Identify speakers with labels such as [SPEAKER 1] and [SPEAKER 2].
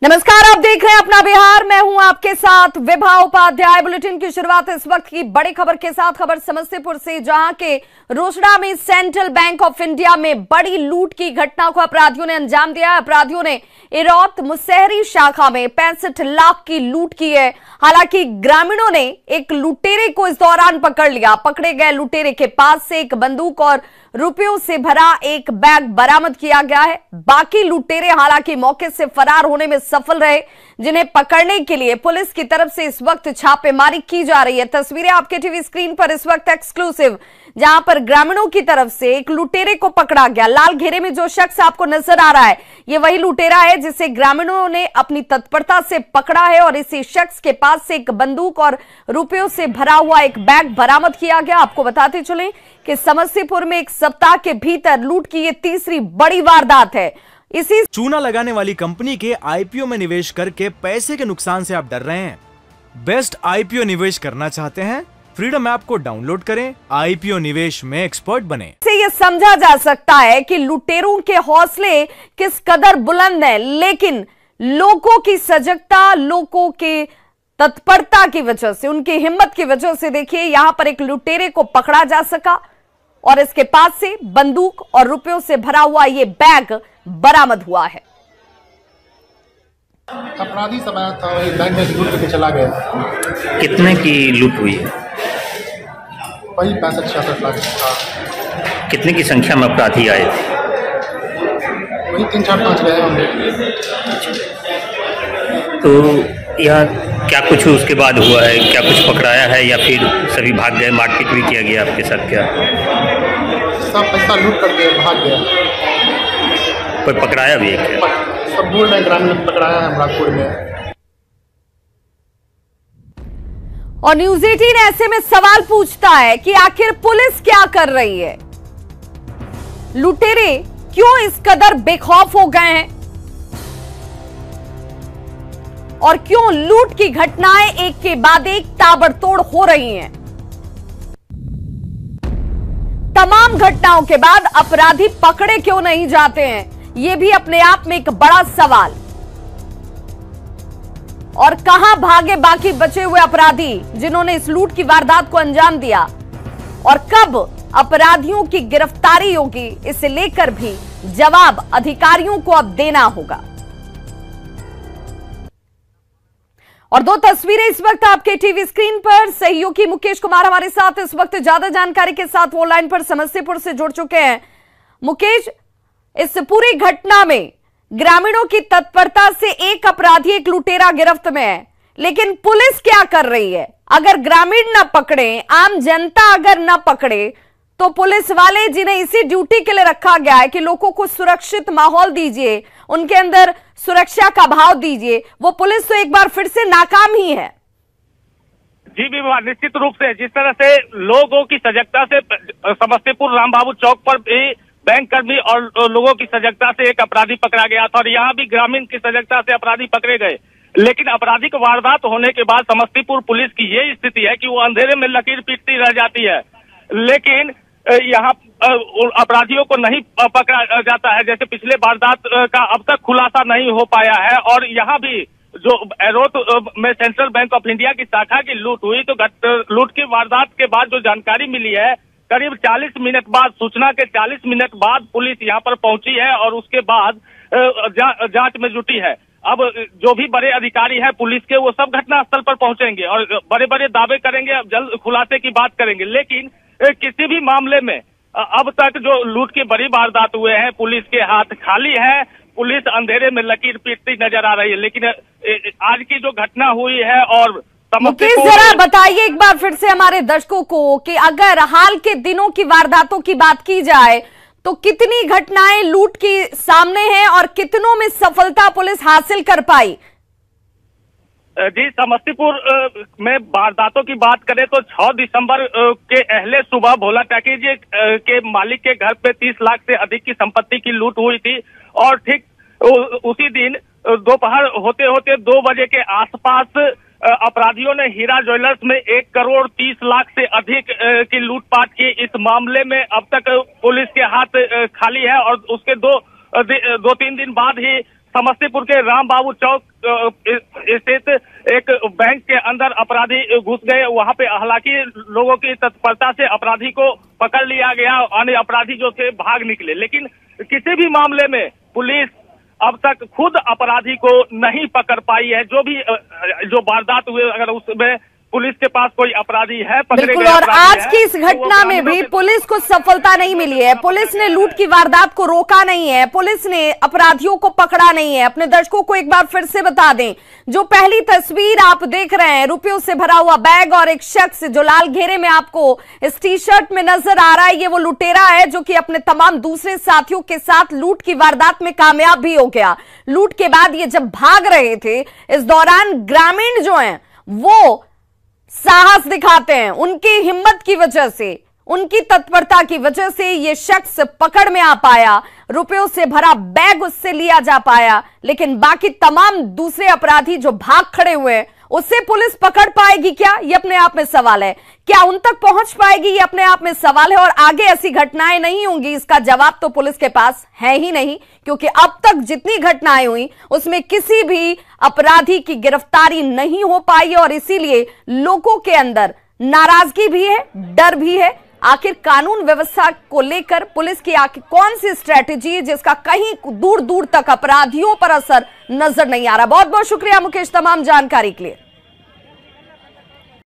[SPEAKER 1] नमस्कार, आप देख रहे हैं अपना बिहार। मैं हूं आपके साथ विभा उपाध्याय। बुलेटिन की शुरुआत इस वक्त की बड़ी खबर के साथ। खबर समस्तीपुर से, जहां के रोसड़ा में सेंट्रल बैंक ऑफ इंडिया में बड़ी लूट की घटना को अपराधियों ने अंजाम दिया। अपराधियों ने इरौत मुसहरी शाखा में 65 लाख की लूट की है। हालांकि ग्रामीणों ने एक लुटेरे को इस दौरान पकड़ लिया। पकड़े गए लुटेरे के पास से एक बंदूक और रुपयों से भरा एक बैग बरामद किया गया है। बाकी लुटेरे हालांकि मौके से फरार होने में सफल रहे, जिन्हें पकड़ने के लिए पुलिस की तरफ से इस वक्त छापेमारी की जा रही है। तस्वीरें आपके टीवी स्क्रीन पर इस वक्त एक्सक्लूसिव, जहां पर ग्रामीणों की तरफ से एक लुटेरे को पकड़ा गया। लाल घेरे में जो शख्स आपको नजर आ रहा है, ये वही लुटेरा है जिसे ग्रामीणों ने अपनी तत्परता से पकड़ा है और इसी शख्स के पास से एक बंदूक और रुपयों से भरा हुआ एक बैग बरामद किया गया। आपको बताते चलें कि समस्तीपुर में एक सप्ताह के भीतर लूट की ये तीसरी बड़ी वारदात है। इसी
[SPEAKER 2] चूना लगाने वाली कंपनी के आईपीओ में निवेश करके पैसे के नुकसान से आप डर रहे हैं? बेस्ट आईपीओ निवेश करना चाहते हैं? फ्रीडम ऐप को डाउनलोड करें, आईपीओ निवेश में एक्सपर्ट बने।
[SPEAKER 1] से ये समझा जा सकता है कि लुटेरों के हौसले किस कदर बुलंद हैं, लेकिन लोगों की सजगता, लोगों की तत्परता की वजह से, उनकी हिम्मत की वजह से देखिए यहां पर एक लुटेरे को पकड़ा जा सका और इसके पास से बंदूक और रुपयों से भरा हुआ ये बैग बरामद हुआ है।
[SPEAKER 3] अपराधी सब आया था, वही बैंक में लूट करके चला गया।
[SPEAKER 4] कितने की लूट हुई है?
[SPEAKER 3] वही 65-66 लाख था।
[SPEAKER 4] कितने की संख्या में अपराधी आए थे?
[SPEAKER 3] वही 3-4-5 गए होंगे।
[SPEAKER 4] तो यहाँ क्या कुछ उसके बाद हुआ है? क्या कुछ पकड़ाया है या फिर सभी भाग गए? मारपीट भी किया गया आपके साथ क्या?
[SPEAKER 3] सब पैसा लूट करके भाग गया।
[SPEAKER 4] कोई पकड़ाया भी है क्या?
[SPEAKER 3] सब बोल रहे ग्रामीण पकड़ाया है अमरापुर में।
[SPEAKER 1] और न्यूज़ 18 ऐसे में सवाल पूछता है कि आखिर पुलिस क्या कर रही है? लुटेरे क्यों इस कदर बेखौफ हो गए हैं और क्यों लूट की घटनाएं एक के बाद एक ताबड़तोड़ हो रही हैं? तमाम घटनाओं के बाद अपराधी पकड़े क्यों नहीं जाते हैं, यह भी अपने आप में एक बड़ा सवाल। और कहां भागे बाकी बचे हुए अपराधी जिन्होंने इस लूट की वारदात को अंजाम दिया, और कब अपराधियों की गिरफ्तारी होगी, इसे लेकर भी जवाब अधिकारियों को अब देना होगा। और दो तस्वीरें इस वक्त आपके टीवी स्क्रीन पर। सहयोगी मुकेश कुमार हमारे साथ इस वक्त ज्यादा जानकारी के साथ वो लाइन पर समस्तीपुर से जुड़ चुके हैं। मुकेश, इस पूरी घटना में ग्रामीणों की तत्परता से एक अपराधी, एक लुटेरा गिरफ्त में है, लेकिन पुलिस क्या कर रही है? अगर ग्रामीण न पकड़े, आम जनता अगर न पकड़े, तो पुलिस वाले जिन्हें इसी ड्यूटी के लिए रखा गया है कि लोगों को सुरक्षित माहौल दीजिए, उनके अंदर सुरक्षा का भाव दीजिए, वो पुलिस तो एक बार फिर से नाकाम ही है।
[SPEAKER 5] जी विभा, निश्चित रूप से जिस तरह से लोगों की सजगता से समस्तीपुर राम बाबू चौक पर भी बैंक कर्मी और लोगों की सजगता से एक अपराधी पकड़ा गया था और यहाँ भी ग्रामीण की सजगता से अपराधी पकड़े गए। लेकिन आपराधिक वारदात होने के बाद समस्तीपुर पुलिस की ये स्थिति है कि वो अंधेरे में लकीर पीटती रह जाती है, लेकिन यहाँ अपराधियों को नहीं पकड़ा जाता है। जैसे पिछले वारदात का अब तक खुलासा नहीं हो पाया है। और यहाँ भी जो एरोत में सेंट्रल बैंक ऑफ इंडिया की शाखा की लूट हुई, तो लूट की वारदात के बाद जो जानकारी मिली है, करीब 40 मिनट बाद, सूचना के 40 मिनट बाद पुलिस यहाँ पर पहुंची है और उसके बाद जांच में जुटी है। अब जो भी बड़े अधिकारी हैं पुलिस के, वो सब घटनास्थल पर पहुंचेंगे और बड़े बड़े दावे करेंगे, अब जल्द खुलासे की बात करेंगे। लेकिन किसी भी मामले में अब तक जो लूट की बड़ी वारदात हुए हैं, पुलिस के हाथ खाली है, पुलिस अंधेरे में लकीर पीटती नजर आ रही है। लेकिन आज की जो घटना हुई है, और
[SPEAKER 1] मुकेश जरा बताइए एक बार फिर से हमारे दर्शकों को कि अगर हाल के दिनों की वारदातों की बात की जाए तो कितनी घटनाएं लूट की सामने हैं और कितनों में सफलता पुलिस हासिल कर पाई?
[SPEAKER 5] जी, समस्तीपुर में वारदातों की बात करें तो 6 दिसंबर के अहले सुबह भोला टैकीज के मालिक के घर पे 30 लाख से अधिक की संपत्ति की लूट हुई थी। और ठीक उसी दिन दोपहर होते होते 2 बजे के आसपास अपराधियों ने हीरा ज्वेलर्स में 1 करोड़ 30 लाख से अधिक की लूटपाट की। इस मामले में अब तक पुलिस के हाथ खाली है और उसके 2-3 दिन बाद ही समस्तीपुर के राम बाबू चौक स्थित एक बैंक के अंदर अपराधी घुस गए। वहां पे हालांकि लोगों की तत्परता से अपराधी को पकड़ लिया गया। अन्य अपराधी जो थे भाग निकले, लेकिन किसी भी मामले में पुलिस अब तक खुद अपराधी को नहीं पकड़ पाई है। जो वारदात हुए, अगर उसमें पुलिस के पास कोई अपराधी है, पकड़े
[SPEAKER 1] बिल्कुल,
[SPEAKER 5] गए
[SPEAKER 1] और आज की इस
[SPEAKER 5] तो
[SPEAKER 1] घटना में भी पुलिस को सफलता नहीं मिली है। पुलिस ने लूट की वारदात को रोका नहीं है, पुलिस ने अपराधियों को पकड़ा नहीं है। अपने दर्शकों को एक बार फिर से बता दें, जो पहली तस्वीर आप देख रहे हैं, रुपयों से भरा हुआ बैग और एक शख्स जो लाल घेरे में आपको इस टी शर्ट में नजर आ रहा है, ये वो लुटेरा है जो कि अपने तमाम दूसरे साथियों के साथ लूट की वारदात में कामयाब भी हो गया। लूट के बाद ये जब भाग रहे थे, इस दौरान ग्रामीण जो हैं वो साहस दिखाते हैं। उनकी हिम्मत की वजह से, उनकी तत्परता की वजह से ये शख्स पकड़ में आ पाया, रुपयों से भरा बैग उससे लिया जा पाया। लेकिन बाकी तमाम दूसरे अपराधी जो भाग खड़े हुए हैं, उससे पुलिस पकड़ पाएगी क्या, ये अपने आप में सवाल है। क्या उन तक पहुंच पाएगी, ये अपने आप में सवाल है। और आगे ऐसी घटनाएं नहीं होंगी, इसका जवाब तो पुलिस के पास है ही नहीं, क्योंकि अब तक जितनी घटनाएं हुई उसमें किसी भी अपराधी की गिरफ्तारी नहीं हो पाई। और इसीलिए लोगों के अंदर नाराजगी भी है, डर भी है। आखिर कानून व्यवस्था को लेकर पुलिस की आखिर कौन सी स्ट्रेटेजी है जिसका कहीं दूर दूर तक अपराधियों पर असर नजर नहीं आ रहा। बहुत बहुत शुक्रिया मुकेश तमाम जानकारी के लिए।